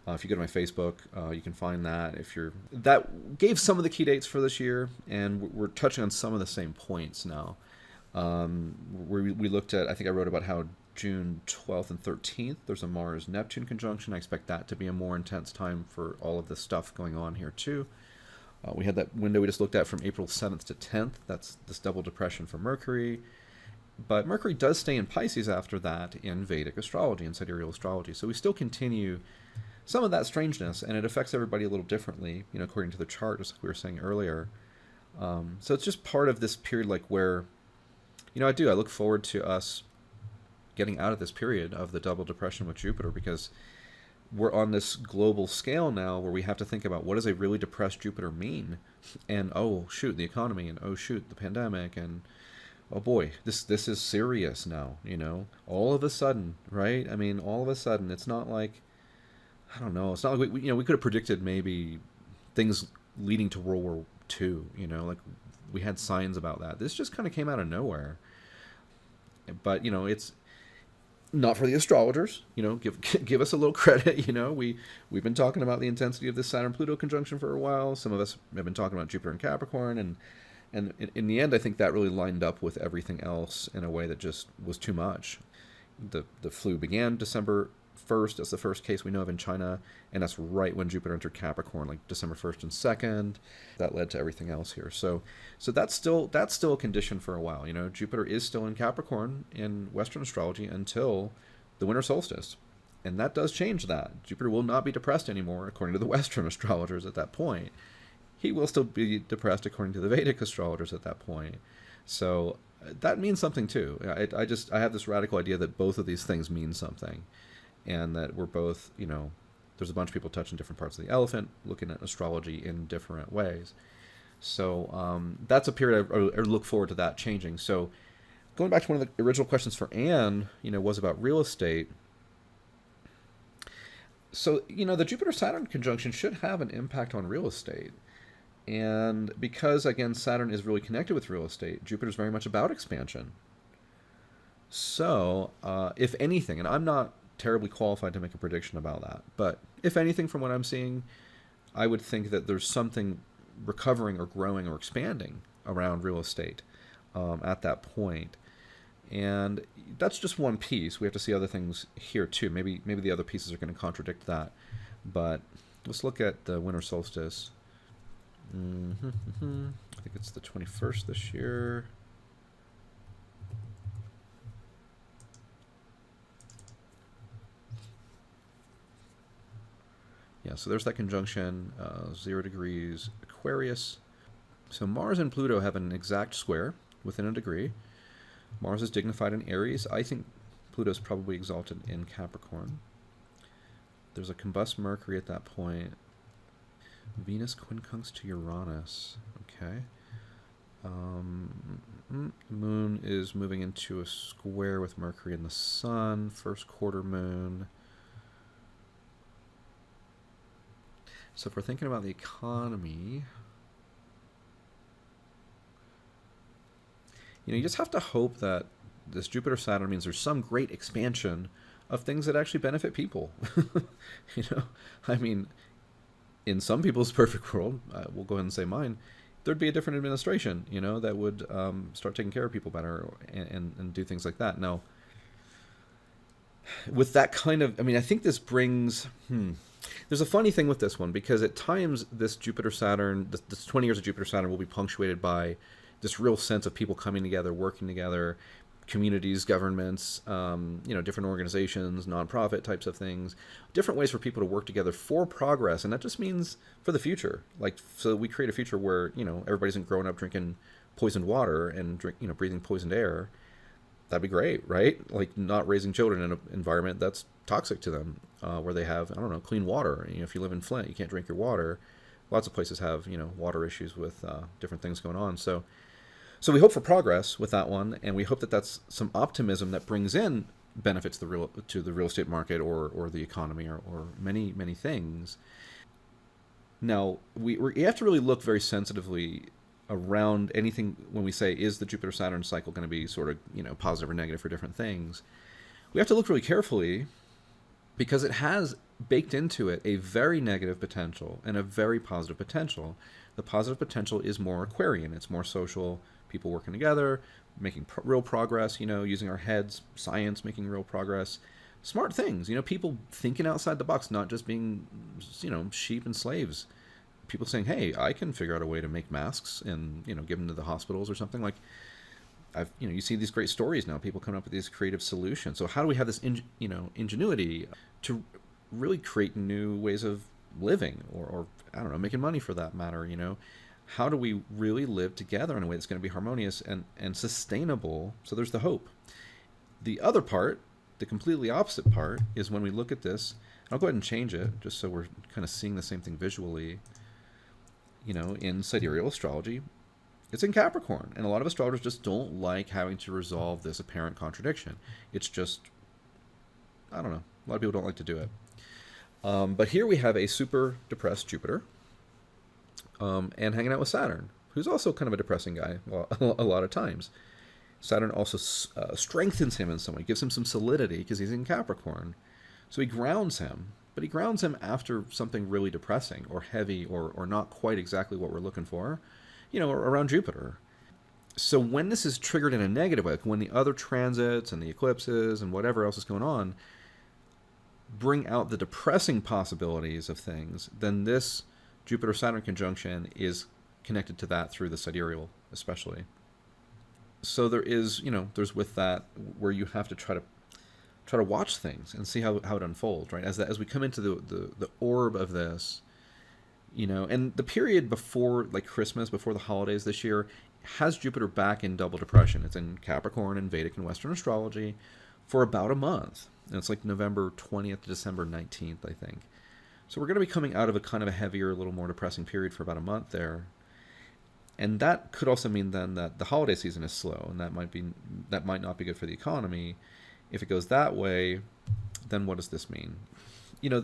If you go to my Facebook, you can find that. That gave some of the key dates for this year, and we're touching on some of the same points now. We looked at. I think I wrote about how June 12th and 13th there's a Mars-Neptune conjunction. I expect that to be a more intense time for all of this stuff going on here too. We had that window we just looked at from April 7th to 10th. That's this double depression for Mercury. But Mercury does stay in Pisces after that in Vedic astrology and sidereal astrology. So we still continue some of that strangeness, and it affects everybody a little differently, according to the chart, just like we were saying earlier. So it's just part of this period, like where, I look forward to us getting out of this period of the double depression with Jupiter, because we're on this global scale now where we have to think about what does a really depressed Jupiter mean, and oh shoot, the economy, and oh shoot, the pandemic, and oh boy, this is serious now. All of a sudden, right? I mean, all of a sudden, it's not like, I don't know, it's not like we could have predicted maybe things leading to World War II. Like we had signs about that. This just kind of came out of nowhere. But it's not for the astrologers, give us a little credit. We've been talking about the intensity of this Saturn-Pluto conjunction for a while. Some of us have been talking about Jupiter and Capricorn, and in the end, I think that really lined up with everything else in a way that just was too much. The flu began December 1st. That's the first case we know of in China, and that's right when Jupiter entered Capricorn, like December 1st and 2nd. That led to everything else here. So that's still a condition for a while. Jupiter is still in Capricorn in Western astrology until the winter solstice, and that does change that. Jupiter will not be depressed anymore according to the Western astrologers at that point. He will still be depressed according to the Vedic astrologers at that point. So that means something too. I have this radical idea that both of these things mean something. And that we're both, there's a bunch of people touching different parts of the elephant, looking at astrology in different ways. So that's a period I look forward to that changing. So going back to one of the original questions for Anne, was about real estate. So, the Jupiter-Saturn conjunction should have an impact on real estate. And because, again, Saturn is really connected with real estate, Jupiter's very much about expansion. So, if anything, and I'm not terribly qualified to make a prediction about that, but if anything from what I'm seeing, I would think that there's something recovering or growing or expanding around real estate at that point. And that's just one piece. We have to see other things here too. Maybe the other pieces are going to contradict that. But let's look at the winter solstice. I think it's the 21st this year. Yeah, so there's that conjunction, 0 degrees Aquarius. So Mars and Pluto have an exact square within a degree. Mars is dignified in Aries. I think Pluto's probably exalted in Capricorn. There's a combust Mercury at that point. Venus quincunx to Uranus. Okay. The moon is moving into a square with Mercury and the Sun. First quarter moon. So if we're thinking about the economy, you just have to hope that this Jupiter-Saturn means there's some great expansion of things that actually benefit people. I mean, in some people's perfect world, we'll go ahead and say mine, there'd be a different administration, that would start taking care of people better and do things like that. Now, with that kind of, I think this brings, there's a funny thing with this one, because at times this Jupiter-Saturn, this 20 years of Jupiter-Saturn will be punctuated by this real sense of people coming together, working together, communities, governments, different organizations, nonprofit types of things, different ways for people to work together for progress. And that just means for the future, so we create a future where, everybody isn't growing up drinking poisoned water and breathing poisoned air. That'd be great, right? Like not raising children in an environment that's toxic to them, where they have, clean water. If you live in Flint, you can't drink your water. Lots of places have, water issues with different things going on. So we hope for progress with that one, and we hope that that's some optimism that brings in benefits to the real estate market or the economy or many, many things. Now, we have to really look very sensitively around anything when we say, is the Jupiter-Saturn cycle going to be sort of, positive or negative for different things? We have to look really carefully because it has baked into it a very negative potential and a very positive potential. The positive potential is more Aquarian. It's more social, people working together, making real progress, using our heads, science, making real progress. Smart things, people thinking outside the box, not just being, sheep and slaves. People saying, hey, I can figure out a way to make masks and, give them to the hospitals or something. Like, you see these great stories now, people coming up with these creative solutions. So how do we have this, ingenuity to really create new ways of living or I don't know, making money for that matter, How do we really live together in a way that's going to be harmonious and sustainable? So there's the hope. The other part, the completely opposite part, is when we look at this, and I'll go ahead and change it just so we're kind of seeing the same thing visually, in sidereal astrology. It's in Capricorn, and a lot of astrologers just don't like having to resolve this apparent contradiction. It's just, I don't know, a lot of people don't like to do it. But here we have a super depressed Jupiter and hanging out with Saturn, who's also kind of a depressing guy a lot of times. Saturn also strengthens him in some way, gives him some solidity because he's in Capricorn. So he grounds him, but he grounds him after something really depressing or heavy or not quite exactly what we're looking for, around Jupiter. So when this is triggered in a negative way, like when the other transits and the eclipses and whatever else is going on bring out the depressing possibilities of things, then this Jupiter-Saturn conjunction is connected to that through the sidereal especially. So there is, there's with that where you have to try to watch things and see how it unfolds, right? As we come into the orb of this, and the period before like Christmas, before the holidays this year, has Jupiter back in double depression. It's in Capricorn and Vedic and Western astrology for about a month. And it's like November 20th to December 19th, I think. So we're going to be coming out of a kind of a heavier, a little more depressing period for about a month there. And that could also mean then that the holiday season is slow, and that might not be good for the economy. If it goes that way, then what does this mean?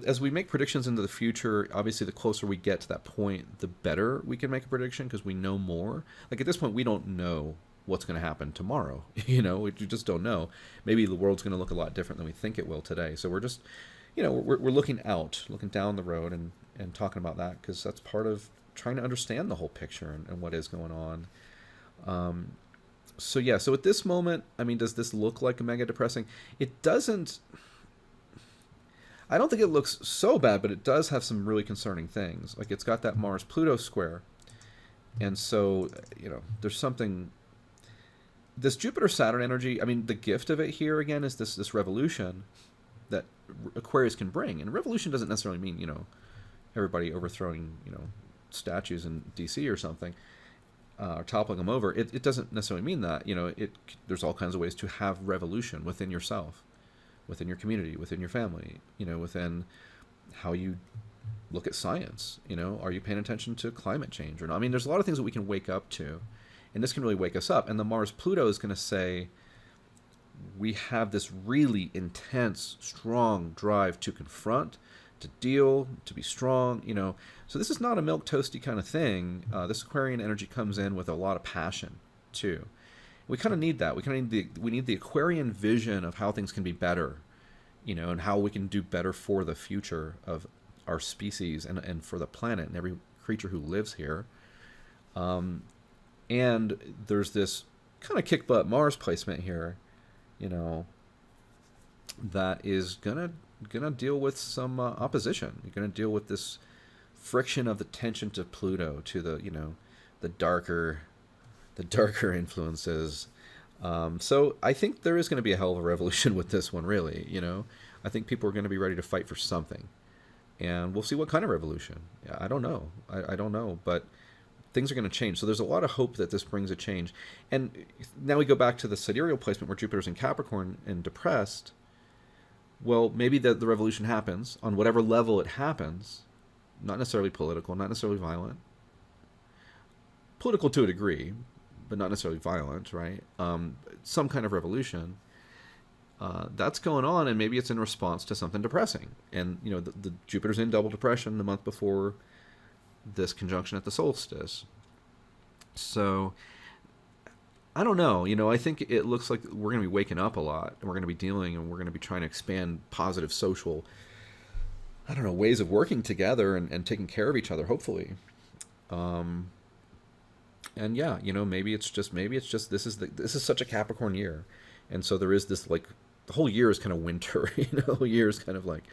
As we make predictions into the future, obviously the closer we get to that point, the better we can make a prediction because we know more. Like at this point, we don't know what's going to happen tomorrow. We just don't know. Maybe the world's going to look a lot different than we think it will today. So we're just, we're looking out, looking down the road and talking about that because that's part of trying to understand the whole picture and what is going on. So at this moment, does this look like a mega depressing? It doesn't. I don't think it looks so bad, but it does have some really concerning things. Like it's got that Mars-Pluto square. And so, there's something. This Jupiter-Saturn energy, the gift of it here again is this revolution that Aquarius can bring. And revolution doesn't necessarily mean, everybody overthrowing, statues in DC or something, or toppling them over. It doesn't necessarily mean that. There's all kinds of ways to have revolution within yourself, within your community, within your family, within how you look at science. Are you paying attention to climate change or not? There's a lot of things that we can wake up to, and this can really wake us up. And the Mars-Pluto is going to say, we have this really intense, strong drive to confront, to deal, to be strong, So this is not a milquetoasty kind of thing. This Aquarian energy comes in with a lot of passion, too. We kind of need that. We need the Aquarian vision of how things can be better, and how we can do better for the future of our species and for the planet and every creature who lives here. And there's this kind of kick butt Mars placement here, that is gonna deal with some opposition. You're gonna deal with this friction of the tension to Pluto, to the darker influences. So I think there is going to be a hell of a revolution with this one, really. I think people are going to be ready to fight for something, and we'll see what kind of revolution. I don't know. I don't know, but things are going to change. So there's a lot of hope that this brings a change. And now we go back to the sidereal placement where Jupiter's in Capricorn and depressed. Well, maybe the revolution happens on whatever level it happens, not necessarily political, not necessarily violent. Political to a degree, but not necessarily violent, right? Some kind of revolution. That's going on, and maybe it's in response to something depressing. And, the Jupiter's in double depression the month before this conjunction at the solstice. So I don't know. I think it looks like we're going to be waking up a lot, and we're going to be dealing, and we're going to be trying to expand positive social, I don't know, ways of working together and taking care of each other, hopefully. And yeah, maybe it's just this is such a Capricorn year, and so there is this, like, the whole year is kind of winter. The whole year is kind of like,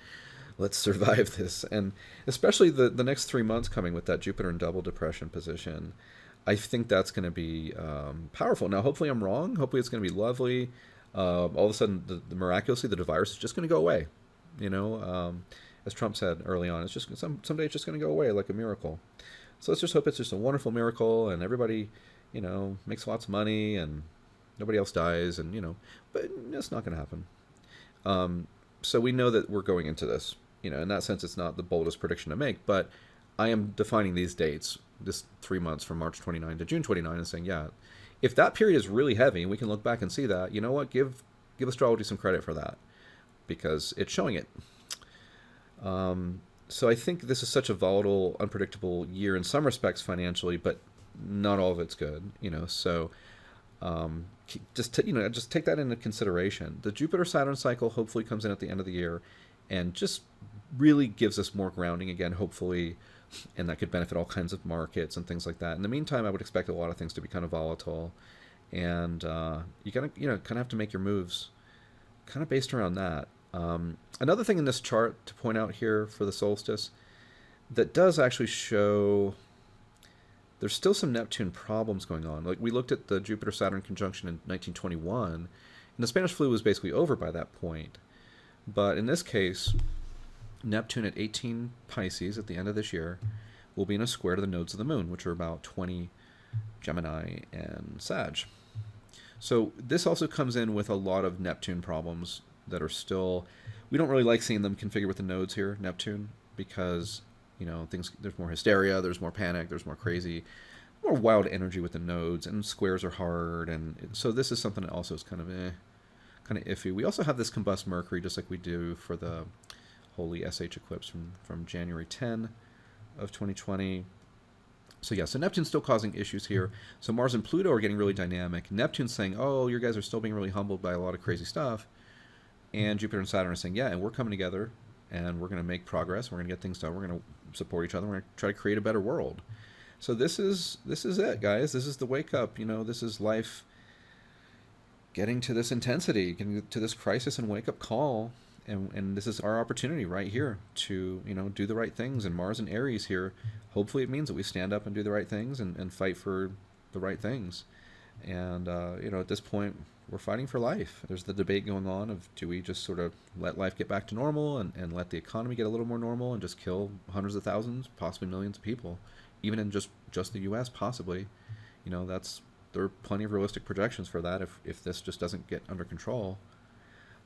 let's survive this, and especially the next 3 months coming with that Jupiter in double depression position. I think that's going to be powerful. Now, hopefully I'm wrong. Hopefully it's going to be lovely. All of a sudden, miraculously, the virus is just going to go away. As Trump said early on, it's just someday it's just going to go away like a miracle. So let's just hope it's just a wonderful miracle, and everybody, makes lots of money, and nobody else dies, and but it's not going to happen. So we know that we're going into this. In that sense, it's not the boldest prediction to make, but I am defining these dates, this 3 months from March 29 to June 29, and saying, yeah, if that period is really heavy, and we can look back and see that, you know what, give astrology some credit for that, because it's showing it. So I think this is such a volatile, unpredictable year in some respects financially, but not all of it's good, so just take that into consideration. The Jupiter-Saturn cycle hopefully comes in at the end of the year and just really gives us more grounding again, hopefully, and that could benefit all kinds of markets and things like that. In the meantime, I would expect a lot of things to be kind of volatile, and you gotta, kind of have to make your moves kind of based around that. Another thing in this chart to point out here for the solstice that does actually show there's still some Neptune problems going on. Like, we looked at the Jupiter-Saturn conjunction in 1921, and the Spanish flu was basically over by that point. But in this case, Neptune at 18 Pisces at the end of this year will be in a square to the nodes of the moon, which are about 20 Gemini and Sag. So this also comes in with a lot of Neptune problems that are still, we don't really like seeing them configured with the nodes here, Neptune, because there's more hysteria, there's more panic, there's more crazy, more wild energy with the nodes, and squares are hard, and so this is something that also is kind of iffy. We also have this combust Mercury, just like we do for the holy SH eclipse from January 10 of 2020. So yeah, so Neptune's still causing issues here. So Mars and Pluto are getting really dynamic. Neptune's saying, oh, you guys are still being really humbled by a lot of crazy stuff. And Jupiter and Saturn are saying, yeah, and we're coming together, and we're going to make progress. We're going to get things done. We're going to support each other. We're going to try to create a better world. So this is it, guys. This is the wake up. This is life getting to this intensity, getting to this crisis and wake up call. And this is our opportunity right here to, do the right things. And Mars and Aries here, hopefully it means that we stand up and do the right things and fight for the right things. And, at this point, we're fighting for life. There's the debate going on of, do we just sort of let life get back to normal and let the economy get a little more normal and just kill hundreds of thousands, possibly millions of people, even in just the U.S., possibly. There are plenty of realistic projections for that if this just doesn't get under control.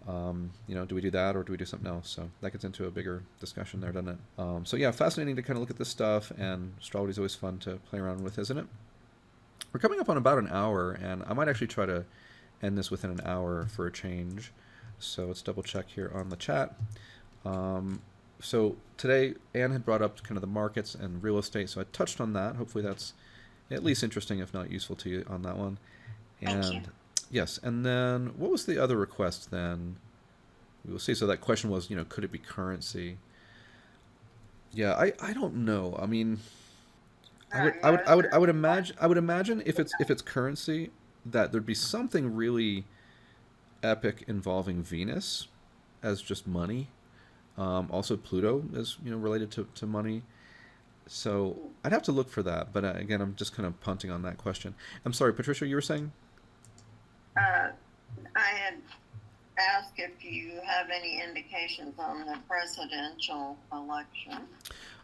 Do we do that, or do we do something else? So that gets into a bigger discussion there, doesn't it? So yeah, fascinating to kind of look at this stuff, and astrology is always fun to play around with, isn't it? We're coming up on about an hour, and I might actually try to end this within an hour for a change. So let's double check here on the chat. So today, Anne had brought up kind of the markets and real estate, so I touched on that. Hopefully that's at least interesting, if not useful to you on that one. And Thank you. yes, and then what was the other request then? We will see. So that question was, could it be currency? Yeah, I don't know. I mean, I would imagine if it's currency, that there'd be something really epic involving Venus as just money. Also Pluto is related to money. So I'd have to look for that. But again, I'm just kind of punting on that question. I'm sorry, Patricia, you were saying? I had asked if you have any indications on the presidential election.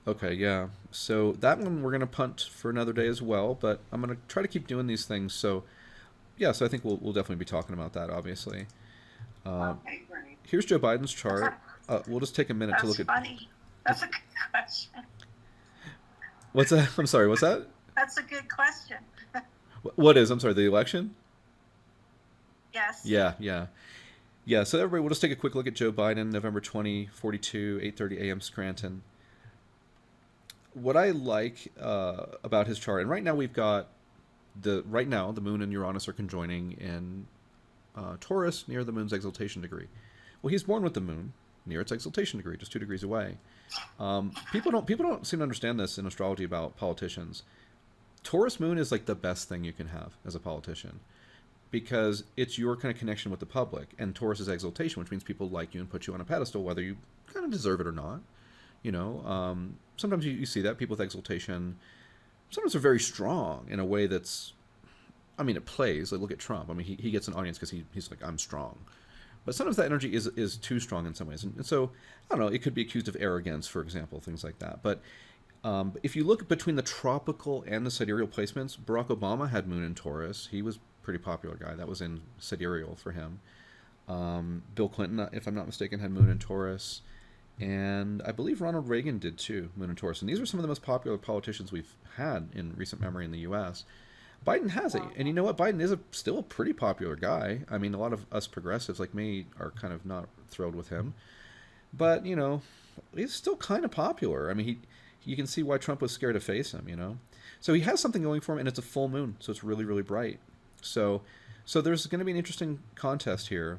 Okay, yeah. So that one we're going to punt for another day as well, but I'm going to try to keep doing these things. So yeah, so I think we'll definitely be talking about that, obviously. Okay, great. Here's Joe Biden's chart. We'll just take a minute to look at... That's funny. That's a good question. What's that? I'm sorry, what's that? That's a good question. What is? I'm sorry, the election? Yes. Yeah, so everybody, we'll just take a quick look at Joe Biden, November 20, 42, 8:30 a.m. Scranton. what I like about his chart, and right now we've got the moon and Uranus are conjoining in Taurus near the moon's exaltation degree. Well, he's born with the moon near its exaltation degree, just 2 degrees away. People don't seem to understand this in astrology about politicians. Taurus moon is like the best thing you can have as a politician because it's your kind of connection with the public, and Taurus is exaltation, which means people like you and put you on a pedestal, whether you kind of deserve it or not. Sometimes you see that people with exaltation sometimes are very strong in a way that's, I mean, it plays. Like, look at Trump. I mean, he gets an audience because he's like, I'm strong. But sometimes that energy is too strong in some ways. And so, I don't know, it could be accused of arrogance, for example, things like that. But if you look between the tropical and the sidereal placements, Barack Obama had moon in Taurus. He was a pretty popular guy. That was in sidereal for him. Bill Clinton, if I'm not mistaken, had moon in Taurus. And I believe Ronald Reagan did too, moon in Taurus. And these are some of the most popular politicians we've had in recent memory in the U.S. Biden has it. And you know what? Biden is still a pretty popular guy. I mean, a lot of us progressives like me are kind of not thrilled with him. But, he's still kind of popular. I mean, you can see why Trump was scared to face him. So he has something going for him, and it's a full moon, so it's really, really bright. So there's going to be an interesting contest here